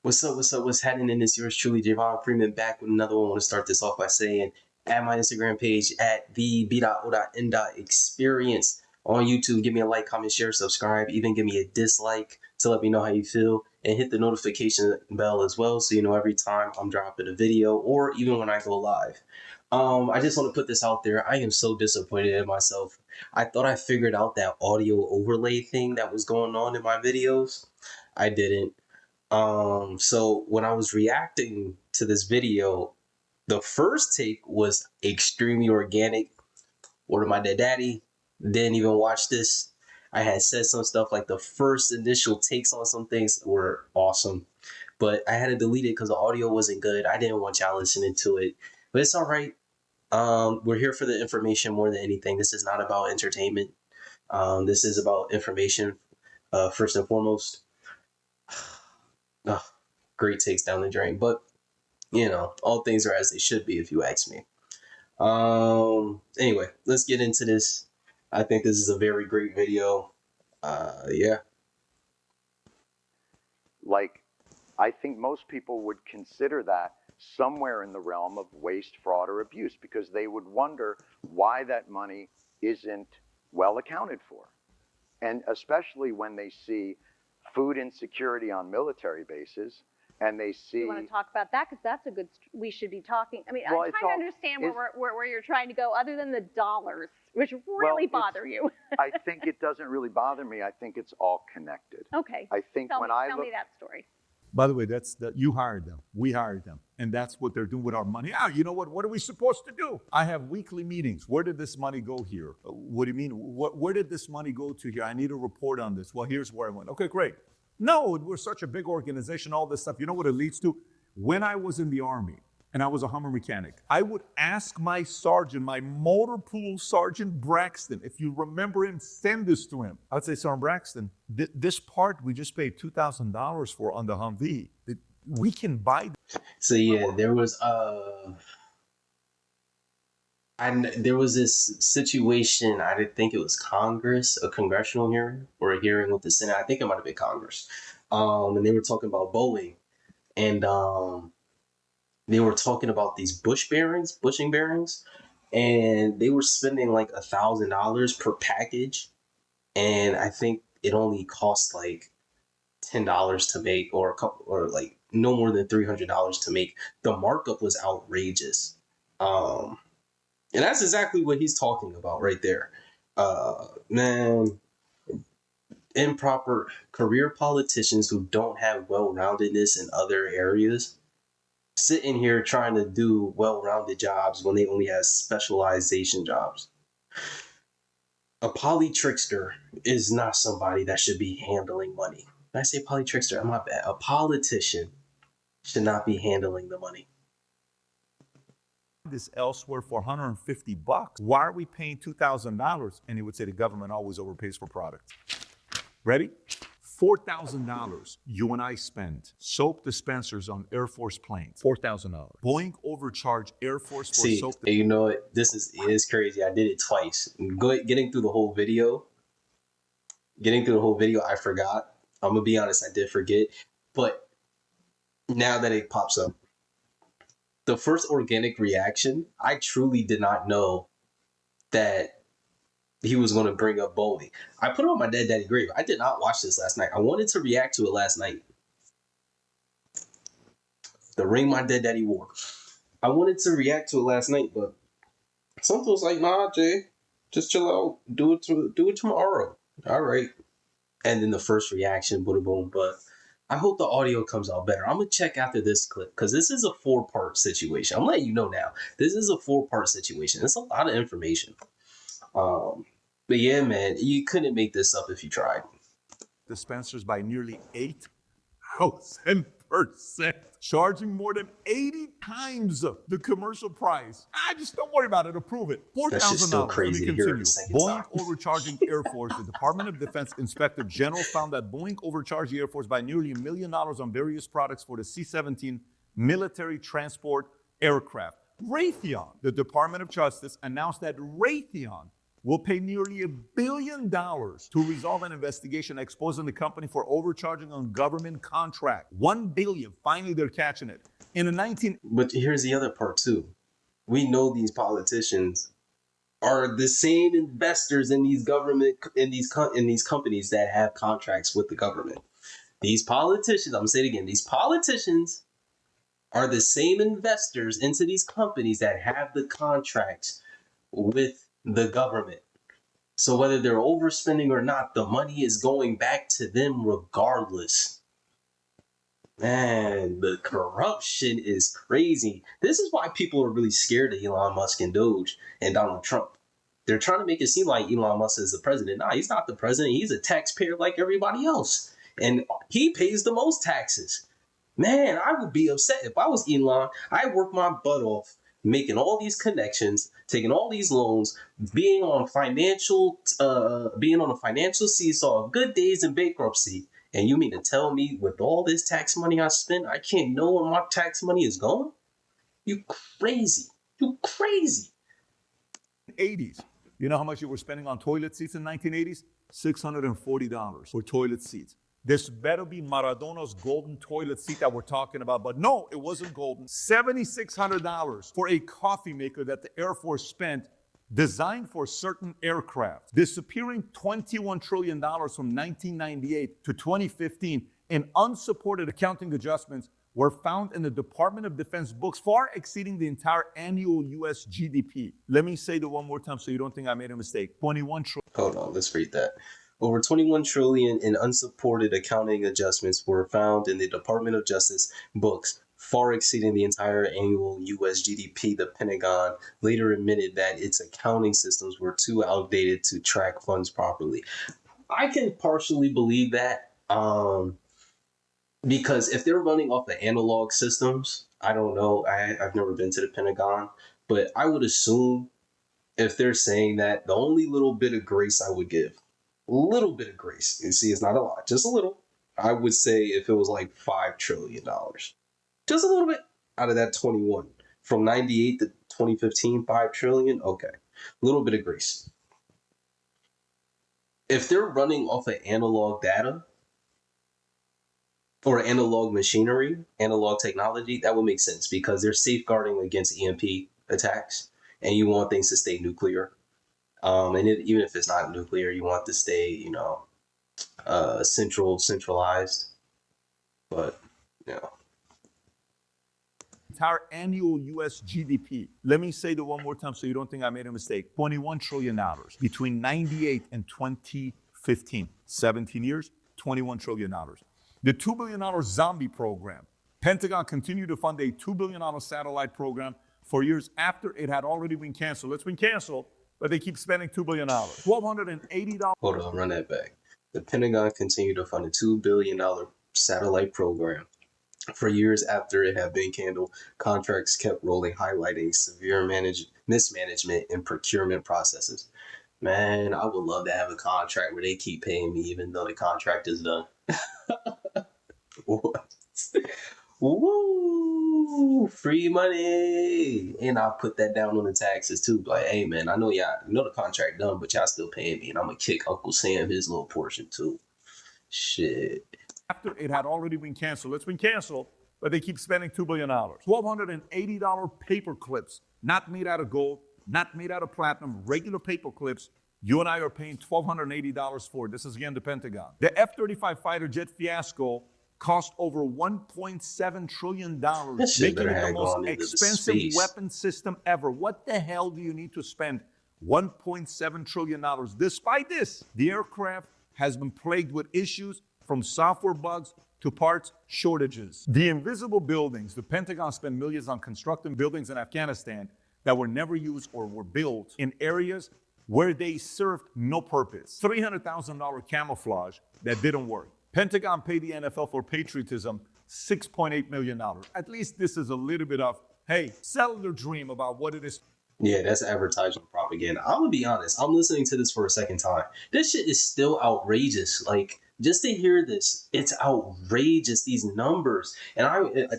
What's up? What's up? What's happening? It's yours truly, Javon Freeman, back with another one. I want to start this off by saying, at my Instagram page at the b.o.n.experience on YouTube. Give me a like, comment, share, subscribe. Even give me a dislike to let me know how you feel, and hit the notification bell as well, so you know every time I'm dropping a video or even when I go live. I just want to put this out there. I am so disappointed in myself. I thought I figured out that audio overlay thing that was going on in my videos. I didn't. So when I was reacting to this video, the first take was extremely organic. Ordered my dead daddy, didn't even watch this. I had said some stuff like the first initial takes on some things were awesome, but I had to delete it because the audio wasn't good. I didn't want y'all listening to it, but it's all right. We're here for the information more than anything. This is not about entertainment. This is about information, first and foremost. Ugh, great takes down the drain, but you know, all things are as they should be if you ask me. Anyway, let's get into this. I think this is a very great video. Yeah. Like, I think most people would consider that somewhere in the realm of waste, fraud, or abuse, because they would wonder why that money isn't well accounted for. And especially when they see food insecurity on military bases, and they see. You want to talk about that? Because that's a good, we should be talking. I mean, Well, I'm trying to understand where you're trying to go, other than the dollars, which really bother you. I think it doesn't really bother me. I think it's all connected. Okay. I think tell me that story. By the way, you hired them. We hired them. And that's what they're doing with our money. You know what? What are we supposed to do? I have weekly meetings. Where did this money go here? What do you mean? Where did this money go to here? I need a report on this. Well, here's where I went. Okay, great. No, we're such a big organization, all this stuff. You know what it leads to? When I was in the Army and I was a Hummer mechanic, I would ask my sergeant, my motor pool sergeant Braxton, if you remember him, send this to him. I would say, Sergeant Braxton, this part we just paid $2,000 for on the Humvee. We can buy. So yeah, there was this situation. I didn't think it was Congress, a congressional hearing or a hearing with the Senate. I think it might have been Congress. And they were talking about Boeing, and they were talking about these bushing bearings, and they were spending like $1,000 per package, and I think it only cost like $10 to make, or like no more than $300 to make. The markup was outrageous. And that's exactly what he's talking about right there. Man, improper career politicians who don't have well-roundedness in other areas sitting here trying to do well-rounded jobs when they only have specialization jobs. A polytrickster is not somebody that should be handling money. When I say polytrickster, I'm not bad. A politician should not be handling the money. This elsewhere for $150. Why are we paying $2,000? And he would say the government always overpays for products. Ready? $4,000 you and I spend soap dispensers on Air Force planes. $4,000. Boeing overcharged Air Force for soap. You know what? This is crazy. I did it twice. Getting through the whole video, I forgot. I'm gonna be honest, I did forget. But now that it pops up, the first organic reaction, I truly did not know that he was going to bring up Boeing. I put it on my dead daddy grave. I did not watch this last night. I wanted to react to it last night. The ring my dead daddy wore. I wanted to react to it last night, but something was like, nah, Jay, just chill out. Do it tomorrow. All right. And then the first reaction, boom, boom. But I hope the audio comes out better. I'm going to check after this clip because this is a 4-part situation. I'm letting you know now. This is a 4-part situation. It's a lot of information. But yeah, man, you couldn't make this up if you tried. Dispensers by nearly 8,000%, charging more than 80 times the commercial price. Just don't worry about it. Approve it. $4,000. That's just still crazy to hear it the second Boeing time. overcharging Air Force. The Department of Defense Inspector General found that Boeing overcharged the Air Force by nearly $1 million on various products for the C-17 military transport aircraft. Raytheon, the Department of Justice, announced that Raytheon will pay nearly $1 billion to resolve an investigation exposing the company for overcharging on government contract. $1 billion. Finally, they're catching it. In the 19... But here's the other part too. We know these politicians are the same investors in these companies that have contracts with the government. These politicians, I'm gonna say it again, these politicians are the same investors into these companies that have the contracts with the government. So whether they're overspending or not, the money is going back to them regardless. Man, the corruption is crazy. This is why people are really scared of Elon Musk and Doge and Donald Trump. They're trying to make it seem like Elon Musk is the president. Nah, he's not the president. He's a taxpayer like everybody else. And he pays the most taxes. Man, I would be upset if I was Elon. I worked my butt off making all these connections, taking all these loans, being on a financial seesaw of good days and bankruptcy. And you mean to tell me with all this tax money I spend, I can't know where my tax money is going? You crazy. You crazy. 80s. You know how much you were spending on toilet seats in 1980s? $640 for toilet seats. This better be Maradona's golden toilet seat that we're talking about. But no, it wasn't golden. $7,600 for a coffee maker that the Air Force spent designed for certain aircraft. Disappearing $21 trillion from 1998 to 2015 in unsupported accounting adjustments were found in the Department of Defense books, far exceeding the entire annual U.S. GDP. Let me say that one more time so you don't think I made a mistake. 21 trillion. Hold on, let's read that. Over 21 trillion in unsupported accounting adjustments were found in the Department of Justice books, far exceeding the entire annual U.S. GDP. The Pentagon later admitted that its accounting systems were too outdated to track funds properly. I can partially believe that, because if they're running off the analog systems, I don't know. I've never been to the Pentagon, but I would assume if they're saying that, the only little bit of grace I would give, little bit of grace, you see, it's not a lot, just a little. I would say if it was like $5 trillion, just a little bit out of that 21 from 98 to 2015, 5 trillion. Okay, little bit of grace. If they're running off of analog data or analog machinery, analog technology, that would make sense because they're safeguarding against EMP attacks, and you want things to stay nuclear. Even if it's not nuclear, you want to stay, centralized. But, Entire annual U.S. GDP. Let me say that one more time so you don't think I made a mistake. $21 trillion between 98 and 2015. 17 years, $21 trillion. The $2 billion zombie program. Pentagon continued to fund a $2 billion satellite program for years after it had already been canceled. It's been canceled, but they keep spending $2 billion. $1,280. Hold on, run that back. The Pentagon continued to fund a $2 billion satellite program. For years after it had been canceled, contracts kept rolling, highlighting severe mismanagement in procurement processes. Man, I would love to have a contract where they keep paying me even though the contract is done. What? Woo! Free money! And I'll put that down on the taxes too. Like, hey man, I know the contract done, but y'all still paying me, and I'm gonna kick Uncle Sam his little portion too. Shit. After it had already been canceled. It's been canceled, but they keep spending $2 billion. $1,280 paper clips, not made out of gold, not made out of platinum, regular paper clips. You and I are paying $1,280 for it. This is again the Pentagon. The F-35 fighter jet fiasco cost over $1.7 trillion, making it the most expensive weapon system ever. What the hell do you need to spend $1.7 trillion? Despite this, the aircraft has been plagued with issues from software bugs to parts shortages. The invisible buildings, the Pentagon spent millions on constructing buildings in Afghanistan that were never used or were built in areas where they served no purpose. $300,000 camouflage that didn't work. Pentagon paid the NFL for patriotism $6.8 million. At least this is a little bit of, hey, sell their dream about what it is. Yeah, that's advertisement propaganda. I'm gonna be honest. I'm listening to this for a second time. This shit is still outrageous. Like, just to hear this, it's outrageous, these numbers. And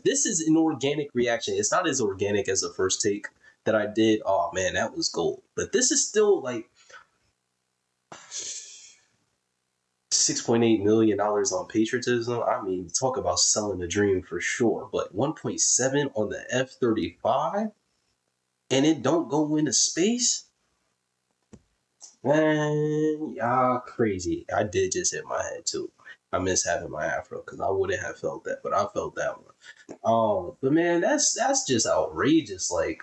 this is an organic reaction. It's not as organic as the first take that I did. Oh man, that was gold. But this is still like, $6.8 million on patriotism. I mean, talk about selling the dream for sure. But 1.7 on the F-35, and it don't go into space. Man, y'all crazy. I did just hit my head too. I miss having my afro because I wouldn't have felt that, but I felt that one. But man, that's just outrageous. Like,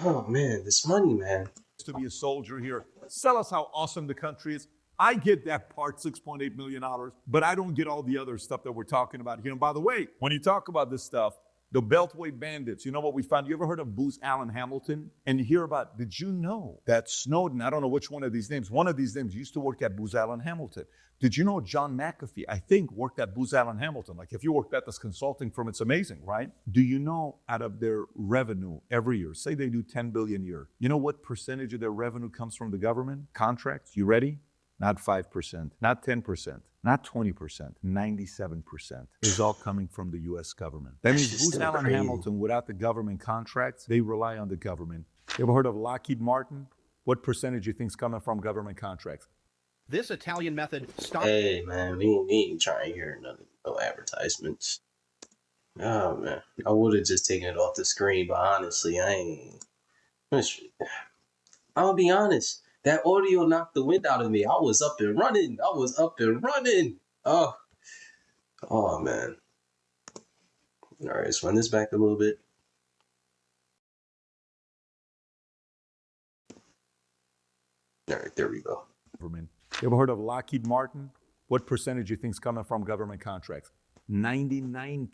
oh man, this money, man. To be a soldier here. Sell us how awesome the country is. I get that part, $6.8 million, but I don't get all the other stuff that we're talking about here. And by the way, when you talk about this stuff, the Beltway bandits, you know what we found? You ever heard of Booz Allen Hamilton? And you hear about, did you know that Snowden, I don't know which one of these names used to work at Booz Allen Hamilton. Did you know John McAfee, I think, worked at Booz Allen Hamilton? Like if you worked at this consulting firm, it's amazing, right? Do you know out of their revenue every year, say they do $10 billion a year, you know what percentage of their revenue comes from the government? Contracts, you ready? Not 5%, not 10%, not 20%, 97% is all coming from the U.S. government. That means Booz Allen Hamilton, without the government contracts, they rely on the government. You ever heard of Lockheed Martin? What percentage do you think is coming from government contracts? This Italian method started. Hey man, we ain't trying to hear no advertisements. Oh man, I would have just taken it off the screen, but honestly, I ain't. I'll be honest. That audio knocked the wind out of me. I was up and running. Oh, oh man. All right, let's run this back a little bit. All right, there we go. Government. You ever heard of Lockheed Martin? What percentage do you think is coming from government contracts? 99%.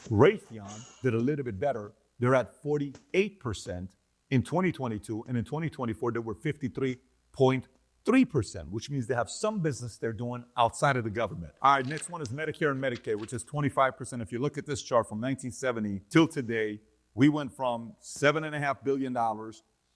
Raytheon did a little bit better. They're at 48% in 2022, and in 2024, they were 53.3%, which means they have some business they're doing outside of the government. All right, next one is Medicare and Medicaid, which is 25%. If you look at this chart from 1970 till today, we went from $7.5 billion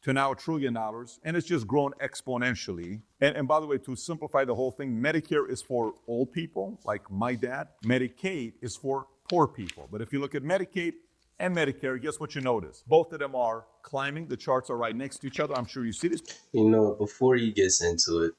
to now $1 trillion, and it's just grown exponentially. And by the way, to simplify the whole thing, Medicare is for old people, like my dad. Medicaid is for poor people. But if you look at Medicaid and Medicare, guess what you notice? Both of them are climbing. The charts are right next to each other. I'm sure you see this. You know, before he gets into it,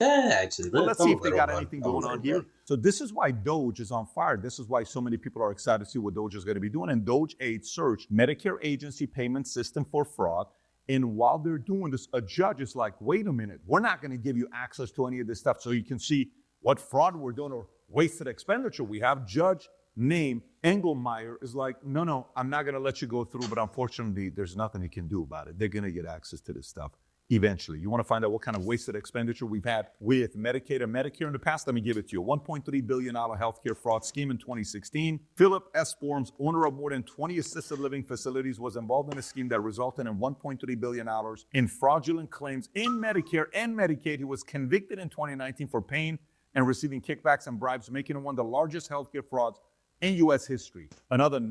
actually, let's see if they got anything going on here. So this is why Doge is on fire. This is why so many people are excited to see what Doge is going to be doing. And Doge Aid searched Medicare agency payment system for fraud. And while they're doing this, a judge is like, wait a minute, we're not going to give you access to any of this stuff so you can see what fraud we're doing or wasted expenditure we have. Judge name Engelmeyer is like, no, I'm not going to let you go through, but unfortunately, there's nothing you can do about it. They're going to get access to this stuff eventually. You want to find out what kind of wasted expenditure we've had with Medicaid and Medicare in the past? Let me give it to you. $1.3 billion healthcare fraud scheme in 2016. Philip S. Forms, owner of more than 20 assisted living facilities, was involved in a scheme that resulted in $1.3 billion in fraudulent claims in Medicare and Medicaid. He was convicted in 2019 for paying and receiving kickbacks and bribes, making him one of the largest healthcare frauds in U.S. history. And that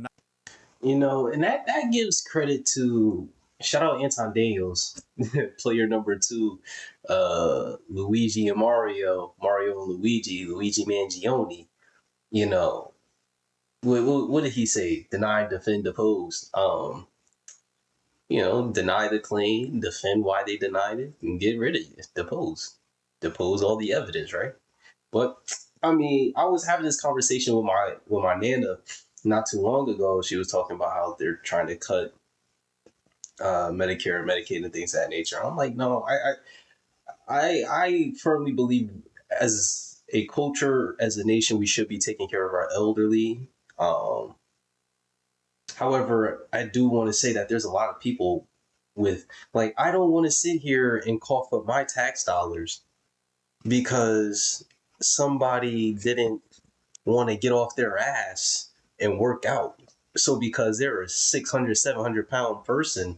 gives credit to, shout out Anton Daniels, player number 2, Luigi and Mario and Luigi Mangione. You know, what did he say? Deny, defend, depose. Deny the claim, defend why they denied it, and get rid of it. Depose all the evidence, right? But I mean, I was having this conversation with my nana not too long ago. She was talking about how they're trying to cut Medicare and Medicaid and things of that nature. I'm like, no, I firmly believe as a culture, as a nation, we should be taking care of our elderly. However, I do want to say that there's a lot of people with, like, I don't want to sit here and cough up my tax dollars because somebody didn't want to get off their ass and work out. So because they're a 600, 700 pound person,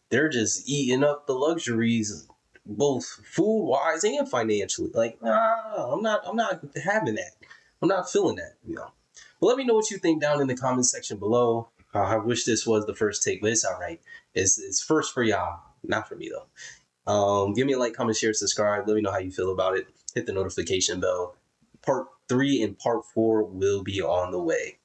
they're just eating up the luxuries, both food wise and financially. Like, nah, I'm not having that. I'm not feeling that, But let me know what you think down in the comment section below. I wish this was the first take, but it's all right. It's first for y'all, not for me though. Give me a like, comment, share, subscribe. Let me know how you feel about it. Hit the notification bell. Part 3 and part 4 will be on the way.